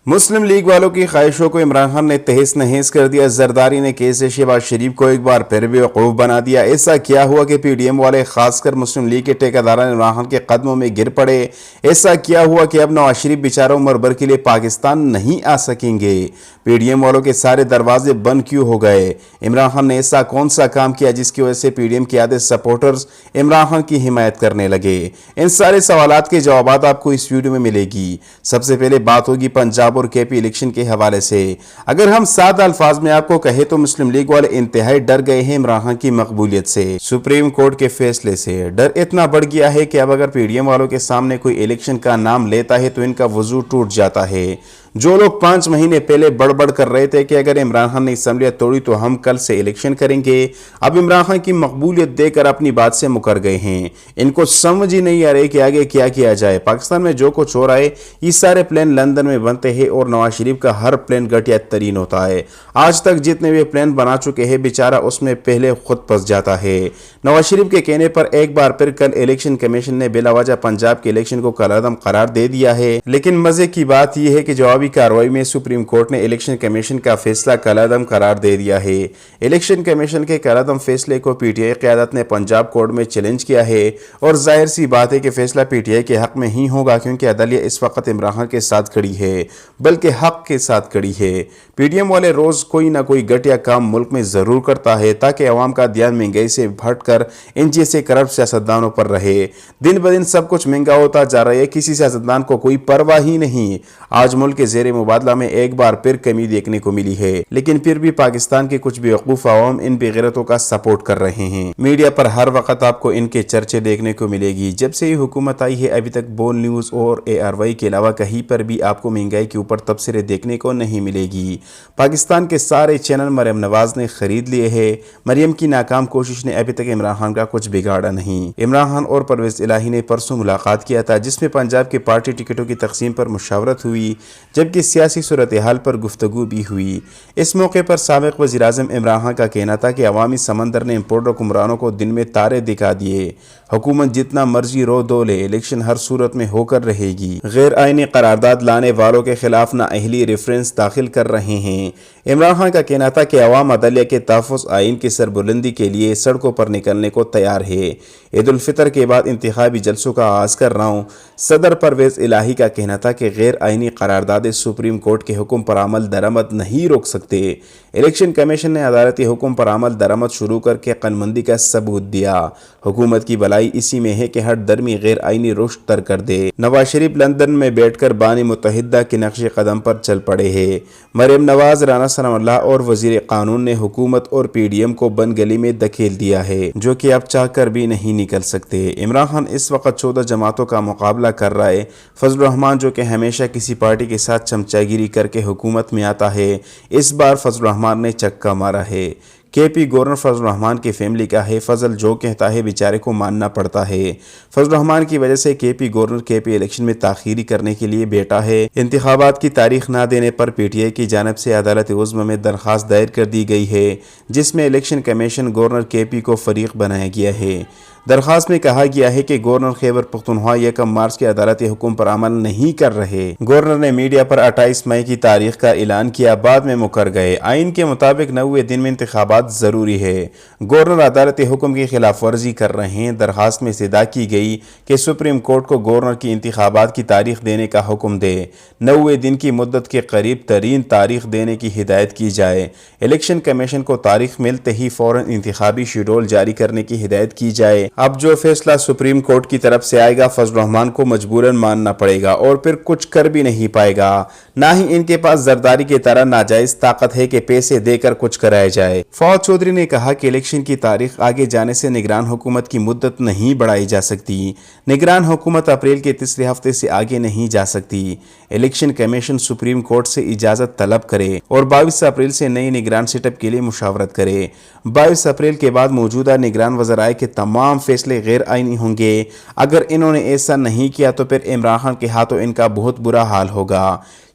مسلم league والوں کی خواہشوں کو عمران خان نے تہس نہیس کر دیا۔ زرداری نے کیس شہباز شریف کو ایک بار پھر بھی بیوقوف بنا دیا۔ ایسا کیا ہوا کہ پی ڈی ایم والے خاص کر مسلم لیگ کے ٹھیکیداران عمران خان کے قدموں میں گر پڑے؟ ایسا کیا ہوا کہ اب نواز شریف بیچارہ عمر بھر کے لیے پاکستان نہیں آ سکیں گے؟ پی ڈی ایم والوں کے سارے دروازے بند کیوں ہو گئے؟ عمران خان نے ایسا کون سا کام کیا جس کی وجہ سے پی ڈی ایم کے آدھے سپورٹرز عمران خان کی حمایت کرنے لگے؟ ان سارے سوالات کے جوابات آپ کو اس ویڈیو میں ملے گی۔ سب سے پہلے بات ہوگی پنجاب اور کے پی الیکشن کے حوالے سے۔ اگر ہم سادہ الفاظ میں آپ کو کہے تو مسلم لیگ والے انتہائی ڈر گئے ہیں عمران خان کی مقبولیت سے، سپریم کورٹ کے فیصلے سے۔ ڈر اتنا بڑھ گیا ہے کہ اب اگر پی ڈی ایم والوں کے سامنے کوئی الیکشن کا نام لیتا ہے تو ان کا وضو ٹوٹ جاتا ہے۔ جو لوگ 5 مہینے پہلے بڑبڑ کر رہے تھے کہ اگر عمران خان نے اسمبلیاں توڑی تو ہم کل سے الیکشن کریں گے، اب عمران خان کی مقبولیت دے کر اپنی بات سے مکر گئے ہیں۔ ان کو سمجھ ہی نہیں آ رہی کہ آگے کیا کیا جائے۔ پاکستان میں جو کچھ ہو رہا ہے یہ سارے پلان لندن میں بنتے ہیں اور نواز شریف کا ہر پلان گھٹیا ترین ہوتا ہے۔ آج تک جتنے بھی پلان بنا چکے ہیں بیچارہ اس میں پہلے خود پھنس جاتا ہے۔ نواز شریف کے کہنے پر ایک بار پھر کل الیکشن کمیشن نے بلا وجہ پنجاب کے الیکشن کو کالعدم قرار دے دیا ہے، لیکن مزے کی بات یہ ہے کہ جوابی کارروائی میں سپریم کورٹ نے الیکشن کمیشن کا فیصلہ کالعدم قرار دے دیا ہے۔ الیکشن کمیشن کے کالعدم فیصلے کو پی ٹی آئی قیادت نے پنجاب کورٹ میں چیلنج کیا ہے اور ظاہر سی بات ہے کہ فیصلہ پی ٹی آئی کے حق میں ہی ہوگا، کیونکہ عدلیہ اس وقت عمران خان کے ساتھ کھڑی ہے، بلکہ حق کے ساتھ کھڑی ہے۔ پی ڈی ایم والے روز کوئی نہ کوئی گھٹیا کام ملک میں ضرور کرتا ہے تاکہ عوام کا دھیان مہنگائی سے ہٹ کر ان جیسے کرپٹ سیاستدانوں پر رہے۔ دن بدن سب کچھ مہنگا ہوتا جا رہا ہے، کسی سیاستدان کو کوئی پرواہ ہی نہیں۔ آج ملک کے زیر مبادلہ میں ایک بار پھر کمی دیکھنے کو ملی ہے، لیکن پھر بھی پاکستان کے کچھ بیوقوف عوام ان بے غیرتوں کا سپورٹ کر رہے ہیں۔ میڈیا پر ہر وقت آپ کو ان کے چرچے دیکھنے کو ملے گی۔ جب سے یہ حکومت آئی ہے ابھی تک بول نیوز اور اے آر وائی کے علاوہ کہیں پر بھی آپ کو مہنگائی کے اوپر تبصرے دیکھنے کو نہیں ملے گی۔ پاکستان کے سارے چینل مریم نواز نے خرید لیے ہیں۔ مریم کی ناکام کوشش نے ابھی تک عمران خان کا کچھ بگاڑا نہیں۔ عمران خان اور پرویز الہی نے پرسوں ملاقات کیا تھا جس میں پنجاب کے پارٹی ٹکٹوں کی تقسیم پر مشاورت ہوئی، جبکہ سیاسی صورتحال پر گفتگو بھی ہوئی۔ اس موقع پر سابق وزیر اعظم عمران خان کا کہنا تھا کہ عوامی سمندر نے امپورٹر حکمرانوں کو دن میں تارے دکھا دیے۔ حکومت جتنا مرضی رو دو لے، الیکشن ہر صورت میں ہو کر رہے گی۔ غیر آئینی قرارداد لانے والوں کے خلاف نااہلی ریفرنس داخل کر رہے ہیں۔ عمران خان کا کہنا تھا کہ عوام عدلیہ کے تحفظ آئین کی سربلندی کے لیے سڑکوں پر نکلنے کو تیار ہے۔ عید الفطر کے بعد انتخابی جلسوں کا آغاز کر رہا ہوں۔ صدر پرویز الہی کا کہنا تھا کہ غیر آئینی قرارداد سپریم کورٹ کے حکم پر عمل درآمد نہیں روک سکتے۔ الیکشن کمیشن نے عدالتی حکم پر عمل درآمد شروع کر کے عقلمندی کا ثبوت دیا۔ حکومت کی بھلائی اسی میں ہے کہ ہر درمی غیر آئینی رشد تر کر دے۔ نواز شریف لندن میں بیٹھ کر بانی متحدہ کے نقش قدم پر چل پڑے ہیں۔ مریم نواز، رانا ثناء اللہ اور وزیر قانون نے حکومت اور پی ڈی ایم کو بند گلی میں دھکیل دیا ہے، جو کہ اب چاہ کر بھی نہیں نکل سکتے۔ عمران خان اس وقت 14 جماعتوں کا مقابلہ کر رہا ہے۔ فضل الرحمان جو کہ ہمیشہ کسی پارٹی کے ساتھ چمچہ گیری کر کے حکومت میں آتا ہے، اس بار فضل الرحمان نے چکا مارا ہے۔ کے پی گورنر فضل الرحمان کی فیملی کا ہے، فضل جو کہتا ہے بیچارے کو ماننا پڑتا ہے۔ فضل الرحمان کی وجہ سے کے پی گورنر کے پی الیکشن میں تاخیری کرنے کے لیے بیٹھا ہے۔ انتخابات کی تاریخ نہ دینے پر پی ٹی آئی کی جانب سے عدالت عظمی میں درخواست دائر کر دی گئی ہے، جس میں الیکشن کمیشن گورنر کے پی کو فریق بنایا گیا ہے۔ درخواست میں کہا گیا ہے کہ گورنر خیبر پختونخوا 1 مارچ کے عدالتی حکم پر عمل نہیں کر رہے۔ گورنر نے میڈیا پر 28 مئی کی تاریخ کا اعلان کیا، بعد میں مکر گئے۔ آئین کے مطابق 90 دن میں انتخابات ضروری ہے۔ گورنر عدالتی حکم کی خلاف ورزی کر رہے ہیں۔ درخواست میں استدعا کی گئی کہ سپریم کورٹ کو گورنر کی انتخابات کی تاریخ دینے کا حکم دے۔ 90 دن کی مدت کے قریب ترین تاریخ دینے کی ہدایت کی جائے۔ الیکشن کمیشن کو تاریخ ملتے ہی فوراً انتخابی شیڈول جاری کرنے کی ہدایت کی جائے۔ اب جو فیصلہ سپریم کورٹ کی طرف سے آئے گا فضل الرحمان کو مجبوراً ماننا پڑے گا اور پھر کچھ کر بھی نہیں پائے گا۔ نہ ہی ان کے پاس زرداری کی طرح ناجائز طاقت ہے کہ پیسے دے کر کچھ کرایا جائے۔ فواد چودھری نے کہا کہ الیکشن کی تاریخ آگے جانے سے نگران حکومت کی مدت نہیں بڑھائی جا سکتی۔ نگران حکومت اپریل کے تیسرے ہفتے سے آگے نہیں جا سکتی۔ الیکشن کمیشن سپریم کورٹ سے اجازت طلب کرے اور 22 اپریل سے نئی نگران سیٹ اپ کے لیے مشاورت کرے۔ 22 اپریل کے بعد موجودہ نگران وزرائے کے تمام فیصلے غیر آئینی ہوں گے۔ اگر انہوں نے ایسا نہیں کیا تو پھر عمران خان کے ہاتھوں ان کا بہت برا حال ہوگا۔